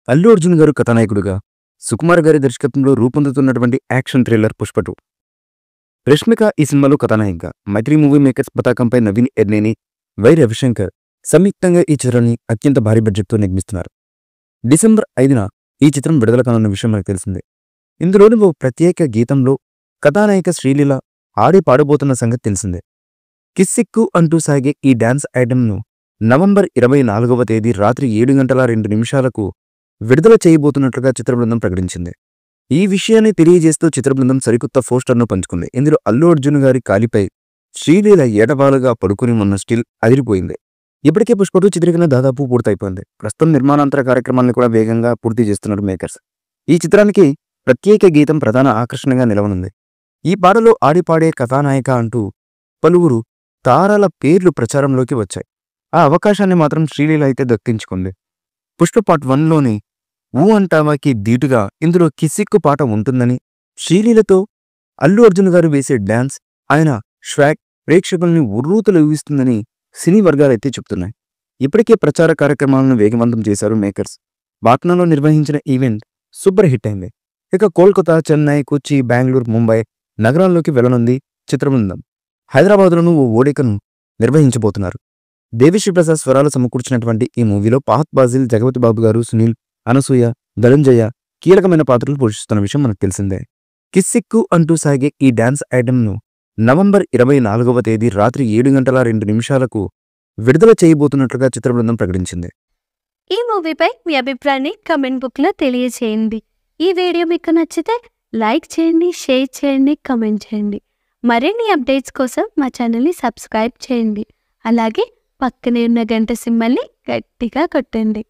అల్లు అర్జున్ గారు కథానాయకుడిగా, సుకుమార్ గారి దర్శకత్వంలో రూపొందుతున్నటువంటి యాక్షన్ థ్రిల్లర్ 'పుష్ప 2'. రష్మిక ఈ సినిమాలో కథానాయిక. మైత్రి మూవీ మేకర్స్ పతాకంపై నవీన్ ఎర్నేని, వై రవిశంకర్ సంయుక్తంగా ఈ చిత్రాన్ని అత్యంత భారీ బడ్జెట్తో నిర్మిస్తున్నారు. డిసెంబర్ 5న ఈ చిత్రం విడుదల కానున్న విషయం మనకు తెలిసిందే. ఇందులోని ఓ ప్రత్యేక గీతంలో కథానాయిక శ్రీలీల ఆడి పాడబోతున్న సంగతి తెలిసిందే. కిస్సిక్కు అంటూ సాగే ఈ డాన్స్ ఐటెంను నవంబర్ 24వ తేదీ రాత్రి 7:02 విడుదల చేయబోతున్నట్లుగా చిత్రబృందం ప్రకటించింది. ఈ విషయాన్ని తెలియజేస్తూ చిత్రబృందం సరికొత్త పోస్టర్ను పంచుకుంది. ఇందులో అల్లు అర్జున్ గారి కాలిపై శ్రీలీల ఏటవాలుగా పడుకుని ఉన్న స్టిల్ అదిరిపోయింది. ఇప్పటికే 'పుష్ప 2' చిత్రీకరణ దాదాపు పూర్తయిపోయింది. ప్రస్తుతం నిర్మాణాంతర కార్యక్రమాలను కూడా వేగంగా పూర్తి చేస్తున్నారు మేకర్స్. ఈ చిత్రానికి ప్రత్యేక గీతం ప్రధాన ఆకర్షణగా నిలవనుంది. ఈ పాటలో ఆడిపాడే కథానాయిక అంటూ పలువురు తారాల పేర్లు ప్రచారంలోకి వచ్చాయి. ఆ అవకాశాన్ని మాత్రం శ్రీలీల అయితే దక్కించుకుంది. 'పుష్ప పార్ట్ 1లోని ఊ అంటావాకి ధీటుగా ఇందులో కిసిక్కు పాట ఉంటుందని, శ్రీలీలతో అల్లు అర్జున్ గారు వేసే డాన్స్, ఆయన స్వాగ్ ప్రేక్షకుల్ని ఉర్రూతలూగిస్తుందని సినీ వర్గాలైతే చెప్తున్నాయి. ఇప్పటికే ప్రచార కార్యక్రమాలను వేగవంతం చేశారు మేకర్స్. పాట్నాలో నిర్వహించిన ఈవెంట్ సూపర్ హిట్ అయింది. ఇక కోల్కతా, చెన్నై, కొచ్చి, బెంగళూరు, ముంబై నగరాల్లోకి వెళ్లనుంది చిత్రబృందం. హైదరాబాద్లోనూ ఓ ఓడికను నిర్వహించబోతున్నారు. దేవిశ్రీ ప్రసాద్ స్వరాలు సమకూర్చినటువంటి ఈ మూవీలో ఫహద్ ఫాజిల్, జగపతి బాబు గారు, సునీల్, అనసూయ, ధనంజయ కీలకమైన పాత్రలు పోషిస్తున్న విషయం మనకు తెలిసిందే. కిస్సిక్కు అంటూ సాగే ఈ డాన్స్ ఐటెంను నవంబర్ 24వ తేదీ రాత్రి 7:02 విడుదల చేయబోతున్నట్లుగా చిత్రబృందం ప్రకటించింది. ఈ మూవీపై మీ అభిప్రాయాన్ని కమెంట్ బుక్లో తెలియచేయండి. ఈ వీడియో మీకు నచ్చితే లైక్ చేయండి, షేర్ చేయండి, కమెంట్ చేయండి. మరిన్ని అప్డేట్స్ కోసం మా ఛానల్ని సబ్స్క్రైబ్ చేయండి. అలాగే పక్కనే ఉన్న గంట సింబల్ని గట్టిగా కొట్టండి.